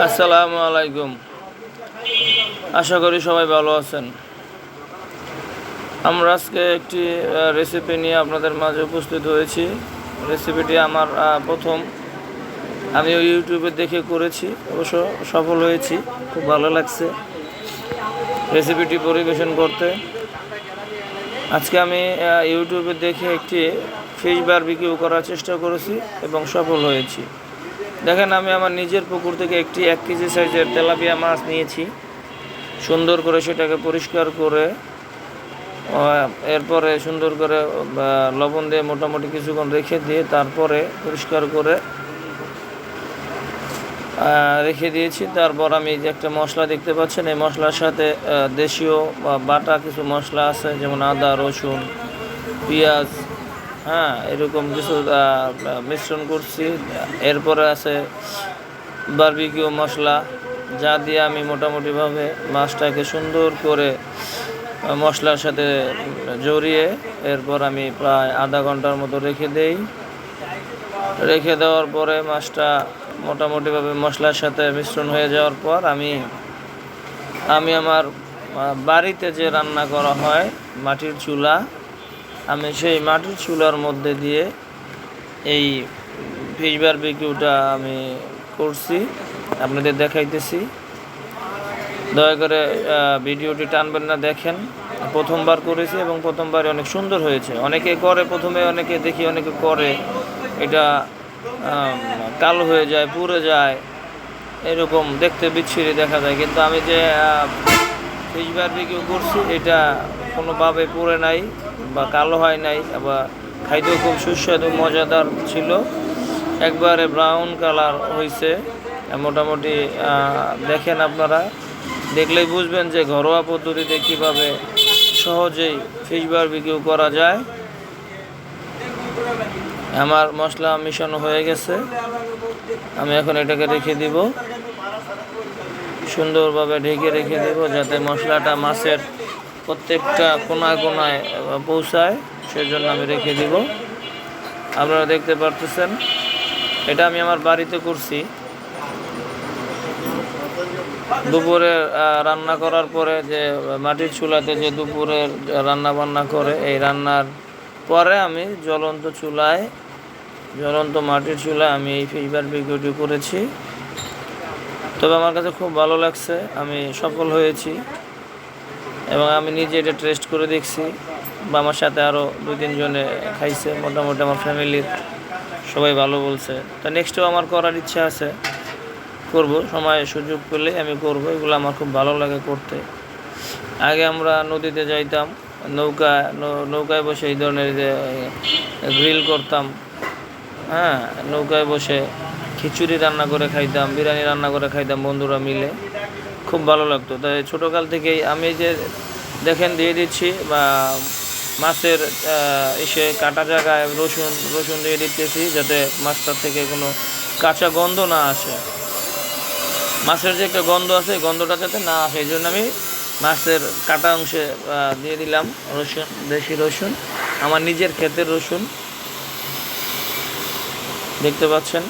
আসসালামু আলাইকুম। আশা করি সবাই ভালো আছেন। আমরা আজকে একটি রেসিপি নিয়ে আপনাদের মাঝে উপস্থিত হয়েছি। রেসিপিটি আমার প্রথম আমি ইউটিউবে দেখে করেছি, অবশ্য সফল হয়েছি, খুব ভালো লাগছে রেসিপিটি পরিবেশন করতে। আজকে আমি ইউটিউবে দেখে একটি ফিশ বারবিকিউ করার চেষ্টা করেছি এবং সফল হয়েছি। দেখেন, আমি আমার নিজের পুকুর থেকে একটি 1 কেজি সাইজের তেলাপিয়া মাছ নিয়েছি। সুন্দর করে সেটাকে পরিষ্কার করে এরপরে সুন্দর করে লবণ দিয়ে মোটামুটি কিছুক্ষণ রেখে দিয়ে তারপরে পরিষ্কার করে রেখে দিয়েছি। তারপর আমি যে একটা মশলা দেখতে পাচ্ছেন, এই মশলার সাথে দেশীয় বাটা কিছু মশলা আছে, যেমন আদা, রসুন, পেঁয়াজ, এরকম কিছু মিশ্রণ করছি। এরপরে আছে বারবিকিউ মশলা, যা দিয়ে আমি মোটামুটিভাবে মাছটাকে সুন্দর করে মশলার সাথে জড়িয়ে এরপর আমি প্রায় আধা ঘন্টার মতো রেখে দেওয়ার পরে মাছটা মোটামুটিভাবে মশলার সাথে মিশ্রণ হয়ে যাওয়ার পর আমি আমার বাড়িতে যে রান্না করা হয় মাটির চুলা, আমি সেই মাটির চুলার মধ্যে দিয়ে এই ফিশ বারবিকিউটা আমি করছি, আপনাদের দেখাইতেছি। দয়া করে ভিডিওটি টানবেন না, দেখেন। প্রথমবার করেছি এবং প্রথমবারে অনেক সুন্দর হয়েছে। অনেকে করে প্রথমে, অনেকে দেখি অনেকে করে এটা কালো হয়ে যায়, পুড়ে যায়, এরকম দেখতে বিচ্ছিরি দেখা যায়। কিন্তু আমি যে ফিশ বারবিকিউ করছি এটা কোনোভাবে পুড়ে নাই বা কালো হয় নাই, আবার খাইতেও খুব সুস্বাদু মজাদার ছিল, একবারে ব্রাউন কালার হয়েছে। মোটামুটি দেখেন, আপনারা দেখলেই বুঝবেন যে ঘরোয়া পদ্ধতিতে কীভাবে সহজেই ফিশ বারবিকিউ করা যায়। আমার মশলা মিশানো হয়ে গেছে, আমি এখন এটাকে রেখে দিব, সুন্দরভাবে ঢেকে রেখে দেব যাতে মশলাটা মাছের প্রত্যেকটা কোনায় কোনায় পৌঁছায়, সেজন্য আমি রেখে দিব। আপনারা দেখতে পারতেছেন এটা আমি আমার বাড়িতে করছি। দুপুরে রান্না করার পরে যে মাটির চুলাতে যে দুপুরে রান্না বান্না করে, এই রান্নার পরে আমি জ্বলন্ত মাটির চুলায় আমি এই ফিশ বারবিকিউটি করেছি। তবে আমার কাছে খুব ভালো লাগছে, আমি সফল হয়েছি এবং আমি নিজে এটা টেস্ট করে দেখছি, বা আমার সাথে আরও 2-3 জনে খাইছে, মোটামুটি আমার ফ্যামিলির সবাই ভালো বলছে। তা নেক্সটও আমার করার ইচ্ছা আছে, করব, সময় সুযোগ পেলে আমি করব। এগুলো আমার খুব ভালো লাগে করতে। আগে আমরা নদীতে যাইতাম, নৌকায় বসে এই ধরনের যে গ্রিল করতাম, নৌকায় বসে খিচুড়ি রান্না করে খাইতাম, বিরিয়ানি রান্না করে খাইতাম বন্ধুরা মিলে, খুব ভালো লাগতো। তাই ছোটোকাল থেকেই আমি যে দেখেন দিয়ে দিচ্ছি, বা মাছের কাটা জায়গায় রসুন দিয়ে দিতেছি, যাতে মাছটার থেকে কোনো কাঁচা গন্ধ না আসে। মাছের যে একটা গন্ধ আছে, গন্ধটা যাতে না আসে, এই জন্য আমি মাছের কাটা অংশে দিয়ে দিলাম রসুন, দেশি রসুন, আমার নিজের ক্ষেতের রসুন, দেখতে পাচ্ছেন।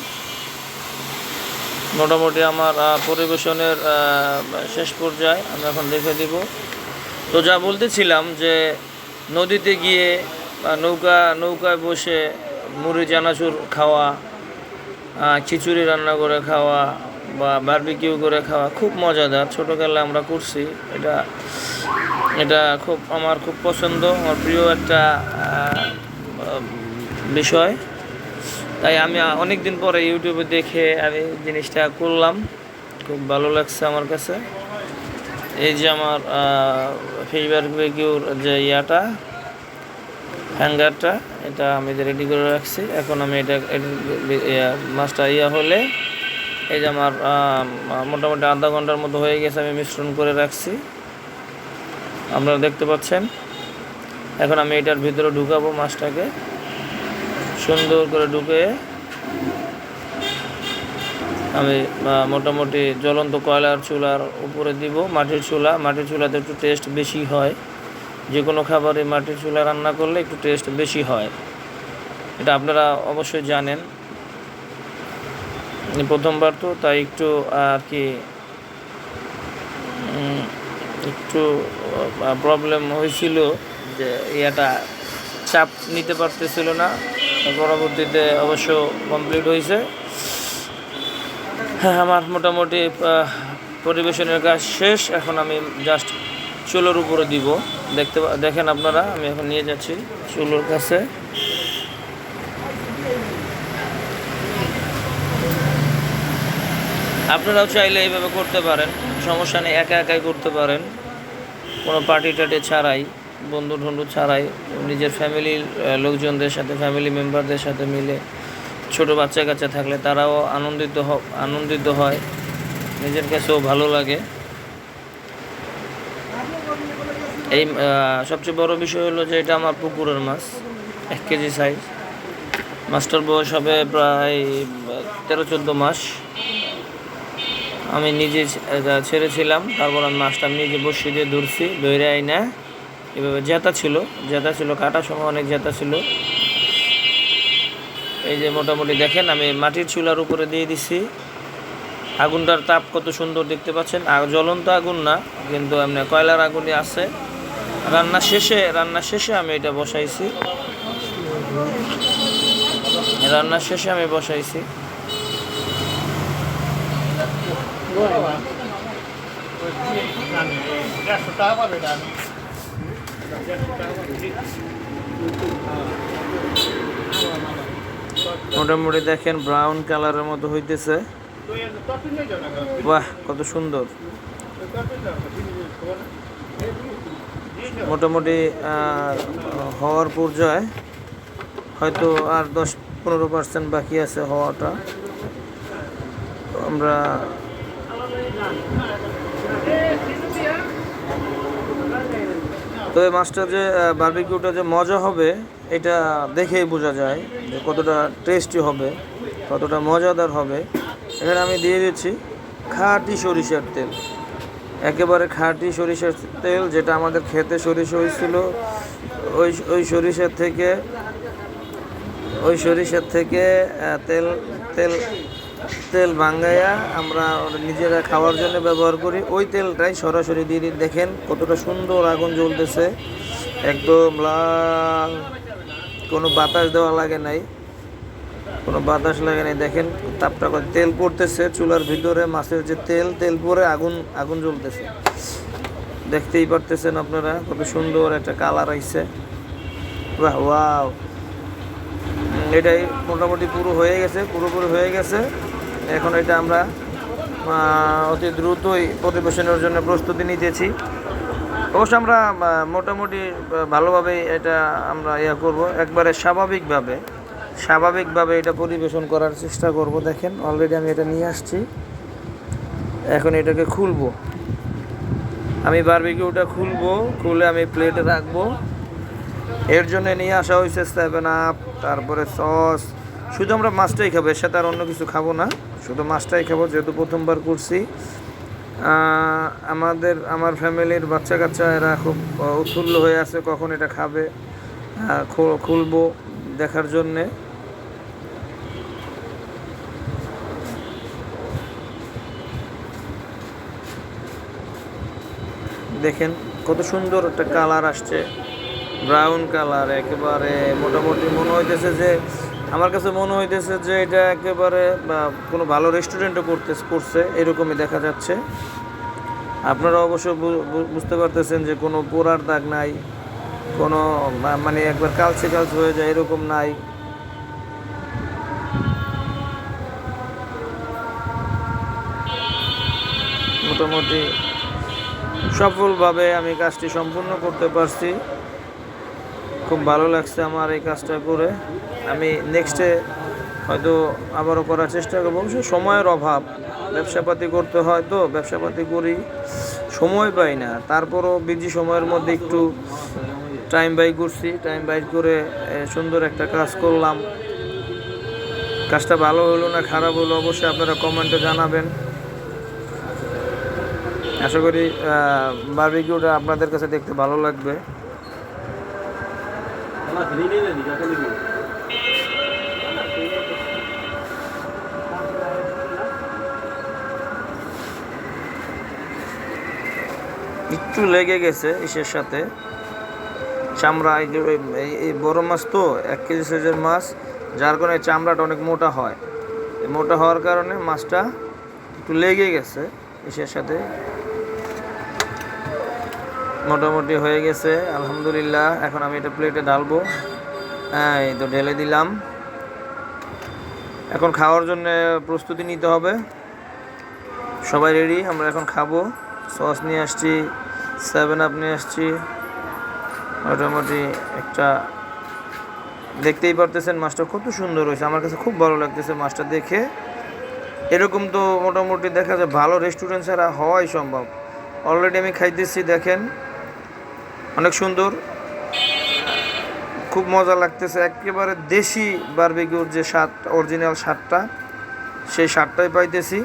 মোটামুটি আমার পরিবেশনের শেষ পর্যায়ে আমি এখন রেখে দিব। তো যা বলতেছিলাম যে নদীতে গিয়ে বা নৌকায় বসে মুড়ি চানাচুর খাওয়া, খিচুড়ি রান্না করে খাওয়া বা বারবিকিউ করে খাওয়া খুব মজাদার। ছোটোকালে আমরা করছি এটা আমার খুব পছন্দ, আমার প্রিয় একটা বিষয়। তাই আমি অনেক দিন পরে ইউটিউবে দেখে আমি জিনিসটা করলাম, খুব ভালো লাগছে আমার কাছে। এই যে আমার ফিশ বারবিকিউর যে হ্যাঙ্গারটা, এটা আমি রেডি করে রাখছি। এখন আমি এটা মাছটা হলে, এই যে আমার মোটামুটি আধা ঘন্টার মতো হয়ে গেছে, আমি মিশ্রণ করে রাখছি, আপনারা দেখতে পাচ্ছেন। এখন আমি এটার ভিতরে ঢুকাবো, মাছটাকে সুন্দর করে ঢুকে আমি মোটামুটি জ্বলন্ত কয়লার চুলার উপরে দিব। মাটির চুলাতে একটু টেস্ট বেশি হয়, যে কোনো খাবারে মাটির চুলা রান্না করলে একটু টেস্ট বেশি হয়, এটা আপনারা অবশ্যই জানেন। প্রথমবার তো তাই একটু আর কি একটু প্রবলেম হয়েছিল যে এটা চাপ নিতে পারতেছিল না। পরবর্তীতে অবশ্য কমপ্লিট হয়েছে। হ্যাঁ, আমার মোটামুটি পরিবেশনের কাজ শেষ। এখন আমি জাস্ট চুলোর উপরে দিব। দেখেন আপনারা, আমি এখন নিয়ে যাচ্ছি চুলোর কাছে। আপনারাও চাইলে এইভাবে করতে পারেন, সমস্যা নেই, একা একাই করতে পারেন, কোনো পার্টি টাটি ছাড়াই, বন্ধু ঠন্ধু ছাড়াই, নিজের ফ্যামিলির লোকজনদের সাথে, ফ্যামিলি মেম্বারদের সাথে মিলে। ছোটো বাচ্চা কাচ্চা থাকলে তারাও আনন্দিত হয়, নিজের কাছেও ভালো লাগে। এই সবচেয়ে বড় বিষয় হলো যে এটা আমার পুকুরের মাছ, 1 কেজি সাইজ। মাছটার বয়স হবে প্রায় 13-14 মাস। আমি নিজে ছেড়েছিলাম, তারপর আমি মাছটা নিজে বসিয়ে দিয়ে ধরছি, ধরে আইনা এভাবে জেতা ছিল, কাটার সময় অনেক জেতা ছিল। এই যে মোটামুটি দেখেন, আমি মাটির চুলার উপরে দিয়ে দিছি। আগুনটার তাপ কত সুন্দর দেখতে পাচ্ছেন। জ্বলন্ত আগুন না, কিন্তু এমনি কয়লার আগুনই আছে। রান্না শেষে আমি এটা বসাইছি। মোটামুটি দেখেন ব্রাউন কালারের মতো হইতেছে। বাহ, কত সুন্দর। মোটামুটি হওয়ার পর্যায়ে, হয়তো আর 10-15% বাকি আছে হওয়াটা। আমরা তো এই মাছটা যে বারবিকিউটা যে মজা হবে, এটা দেখেই বোঝা যায় যে কতটা টেস্টি হবে, কতটা মজাদার হবে। এখানে আমি দিয়ে দিচ্ছি খাঁটি সরিষার তেল, একেবারে খাঁটি সরিষার তেল, যেটা আমাদের খেতে সরিষা হয়েছিল। ওই সরিষার থেকে তেল ভাঙ্গাইয়া আমরা নিজেরা খাওয়ার জন্য ব্যবহার করি। ওই তেলটাই সরাসরি দিয়ে দিই। দেখেন কতটা সুন্দর আগুন জ্বলতেছে, একদম লাল, কোনো বাতাস দেওয়া লাগে নাই, দেখেন তাপটা, তেল পড়তেছে চুলার ভিতরে, মাছের যে তেল পরে আগুন জ্বলতেছে। দেখতেই পারতেছেন আপনারা কত সুন্দর একটা কালার আইছে। বাহ, ওয়াও। এটাই মোটামুটি পুরোপুরি হয়ে গেছে। এখন এটা আমরা অতি দ্রুতই পরিবেশনের জন্য প্রস্তুতি নিতেছি। অবশ্য আমরা মোটামুটি ভালোভাবেই এটা আমরা করব, একবারে স্বাভাবিকভাবে এটা পরিবেশন করার চেষ্টা করব। দেখেন অলরেডি আমি এটা নিয়ে আসছি, এখন এটাকে খুলবো। আমি বারবিকিউটা খুলে আমি প্লেটে রাখবো। এর জন্য নিয়ে আসা হয়েছে 7 আপ, তারপরে সস। শুধু আমরা মাছটাই খাবো, এর সাথে আর অন্য কিছু খাবো না, শুধু মাছটাই খাবো, যেহেতু প্রথমবার করছি। আমার ফ্যামিলির বাচ্চা কাচ্চা এরা খুব উৎফুল্ল হয়ে আছে কখন এটা খাবে। খুলবো দেখার জন্যে। দেখেন কত সুন্দর একটা কালার আসছে, ব্রাউন কালার একেবারে। মোটামুটি আমার কাছে মনে হইতেছে যে এটা একেবারে কোনো ভালো রেস্টুরেন্টও করছে, এরকমই দেখা যাচ্ছে। আপনারা অবশ্য বুঝতে পারতেছেন যে কোনো পোড়ার দাগ নাই, কোনো মানে একবার কালচে হয়ে যায় এরকম নাই। মোটামুটি সফলভাবে আমি কাজটি সম্পূর্ণ করতে পারছি। খুব ভালো লাগছে আমার এই কাজটা করে। আমি নেক্সটে হয়তো আবারও করার চেষ্টা করবো। অবশ্যই সময়ের অভাব, ব্যবসাপাতি করতে হয়, তো ব্যবসাপাতি করি, সময় পাই না। তারপরও বিজি সময়ের মধ্যে একটু টাইম বাইর করে সুন্দর একটা কাজ করলাম। কাজটা ভালো হলো না খারাপ হলো অবশ্যই আপনারা কমেন্টে জানাবেন। আশা করি বারবিকিউটা আপনাদের কাছে দেখতে ভালো লাগবে। একটু লেগে গেছে ইসের সাথে চামড়া। এই বড় মাছ তো 1 কেজি সাইজের মাছ, যার কারণে চামড়াটা অনেক মোটা হয়। এই মোটা হওয়ার কারণে মাছটা একটু লেগে গেছে ইসের সাথে। মোটামুটি হয়ে গেছে আলহামদুলিল্লাহ। এখন আমি এটা প্লেটে ঢালবো। হ্যাঁ, এই তো ঢেলে দিলাম। এখন খাওয়ার জন্য প্রস্তুতি নিতে হবে। সবাই রেডি, আমরা এখন খাবো। সস নিয়ে আসছি, 7 আপ নিয়ে আসছি। মোটামুটি একটা দেখতেই পারতেছেন মাছটা কত সুন্দর হয়েছে, আমার কাছে খুব ভালো লাগতেছে মাছটা দেখে। এরকম তো মোটামুটি দেখা যায় ভালো রেস্টুরেন্ট ছাড়া হওয়াই সম্ভব। অলরেডি আমি খাইতেছি, দেখেন অনেক সুন্দর, খুব মজা লাগতেছে। একেবারে দেশি বারবিকিউর যে স্বাদ, অরিজিনাল স্বাদটা, সেই স্বাদটাই পাইতেছি।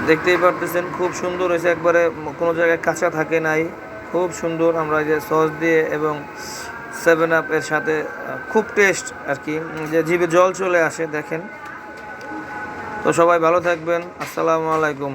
দেখতেই পারতেছেন খুব সুন্দর হয়েছে, একবারে কোনো জায়গায় কাঁচা থাকে নাই, খুব সুন্দর। আমরা যে সস দিয়ে এবং 7 আপ এর সাথে খুব টেস্ট আর কি, যে জিভে জল চলে আসে দেখেন। তো সবাই ভালো থাকবেন, আসসালামু আলাইকুম।